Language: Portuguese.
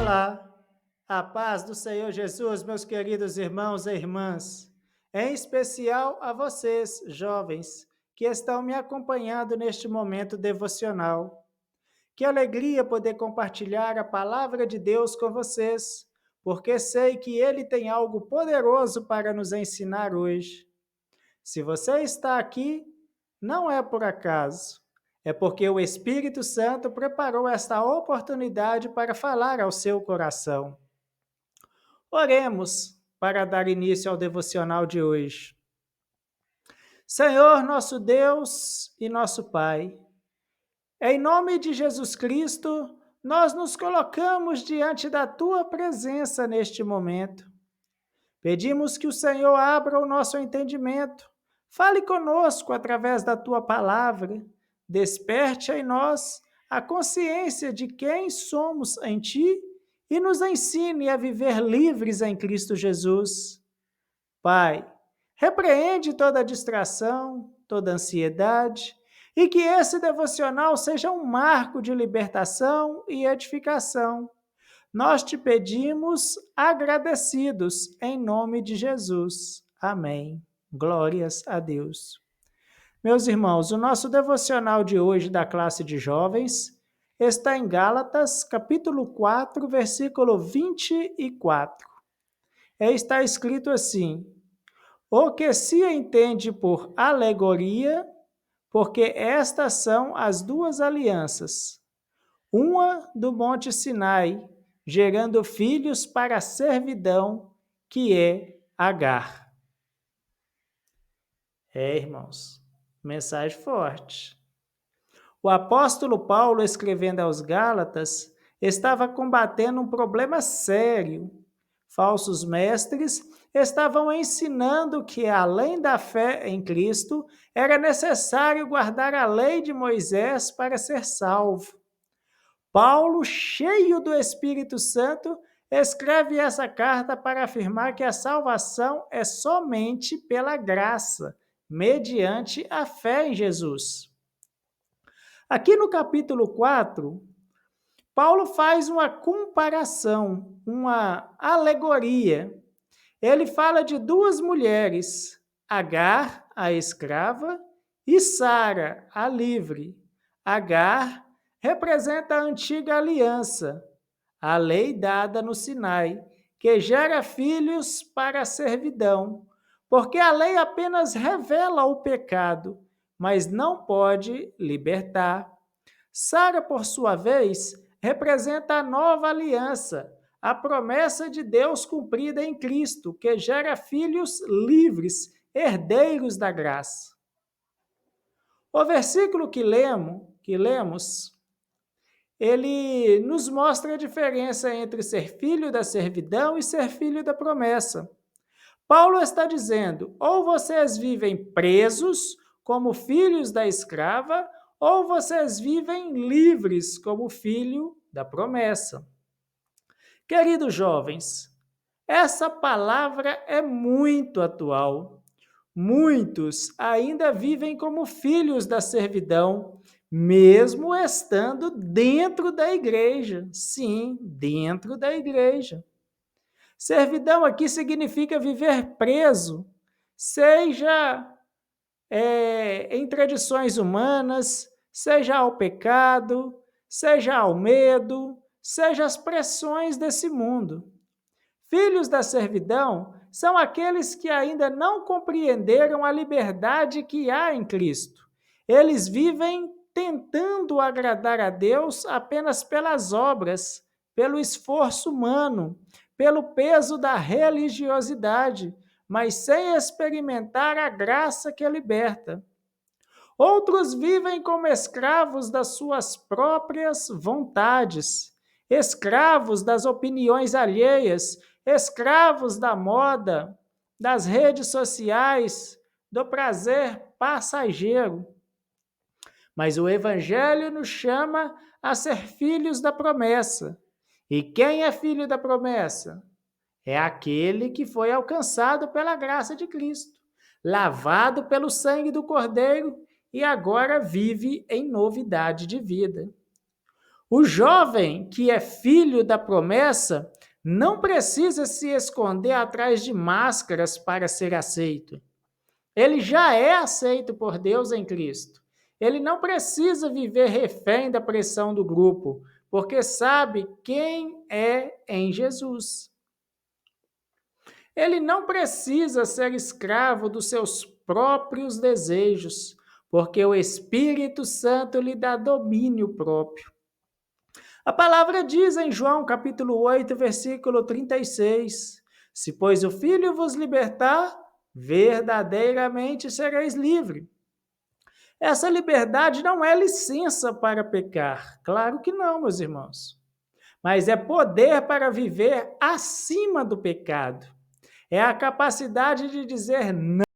Olá, a paz do Senhor Jesus, meus queridos irmãos e irmãs, em especial a vocês, jovens, que estão me acompanhando neste momento devocional. Que alegria poder compartilhar a palavra de Deus com vocês, porque sei que Ele tem algo poderoso para nos ensinar hoje. Se você está aqui, não é por acaso. É porque o Espírito Santo preparou esta oportunidade para falar ao seu coração. Oremos para dar início ao devocional de hoje. Senhor, nosso Deus e nosso Pai, em nome de Jesus Cristo, nós nos colocamos diante da tua presença neste momento. Pedimos que o Senhor abra o nosso entendimento, fale conosco através da tua palavra, desperte em nós a consciência de quem somos em ti e nos ensine a viver livres em Cristo Jesus. Pai, repreende toda distração, toda ansiedade, e que esse devocional seja um marco de libertação e edificação. Nós te pedimos agradecidos em nome de Jesus. Amém. Glórias a Deus. Meus irmãos, o nosso devocional de hoje da classe de jovens está em Gálatas, capítulo 4, versículo 24. Está escrito assim: o que se entende por alegoria, porque estas são as duas alianças, uma do Monte Sinai, gerando filhos para a servidão, que é Agar. Irmãos, mensagem forte. O apóstolo Paulo, escrevendo aos Gálatas, estava combatendo um problema sério. Falsos mestres estavam ensinando que, além da fé em Cristo, era necessário guardar a lei de Moisés para ser salvo. Paulo, cheio do Espírito Santo, escreve essa carta para afirmar que a salvação é somente pela graça, mediante a fé em Jesus. Aqui no capítulo 4, Paulo faz uma comparação, uma alegoria. Ele fala de duas mulheres, Agar, a escrava, e Sara, a livre. Agar representa a antiga aliança, a lei dada no Sinai, que gera filhos para a servidão, porque a lei apenas revela o pecado, mas não pode libertar. Sara, por sua vez, representa a nova aliança, a promessa de Deus cumprida em Cristo, que gera filhos livres, herdeiros da graça. O versículo que lemos, ele nos mostra a diferença entre ser filho da servidão e ser filho da promessa. Paulo está dizendo: ou vocês vivem presos como filhos da escrava, ou vocês vivem livres como filho da promessa. Queridos jovens, essa palavra é muito atual. Muitos ainda vivem como filhos da servidão, mesmo estando dentro da igreja. Sim, dentro da igreja. Servidão aqui significa viver preso, seja em tradições humanas, seja ao pecado, seja ao medo, seja às pressões desse mundo. Filhos da servidão são aqueles que ainda não compreenderam a liberdade que há em Cristo. Eles vivem tentando agradar a Deus apenas pelas obras, pelo esforço humano, pelo peso da religiosidade, mas sem experimentar a graça que liberta. Outros vivem como escravos das suas próprias vontades, escravos das opiniões alheias, escravos da moda, das redes sociais, do prazer passageiro. Mas o Evangelho nos chama a ser filhos da promessa. E quem é filho da promessa? É aquele que foi alcançado pela graça de Cristo, lavado pelo sangue do Cordeiro e agora vive em novidade de vida. O jovem que é filho da promessa não precisa se esconder atrás de máscaras para ser aceito. Ele já é aceito por Deus em Cristo. Ele não precisa viver refém da pressão do grupo, porque sabe quem é em Jesus. Ele não precisa ser escravo dos seus próprios desejos, porque o Espírito Santo lhe dá domínio próprio. A palavra diz em João capítulo 8, versículo 36, se pois o Filho vos libertar, verdadeiramente sereis livres. Essa liberdade não é licença para pecar, claro que não, meus irmãos, mas é poder para viver acima do pecado. É a capacidade de dizer não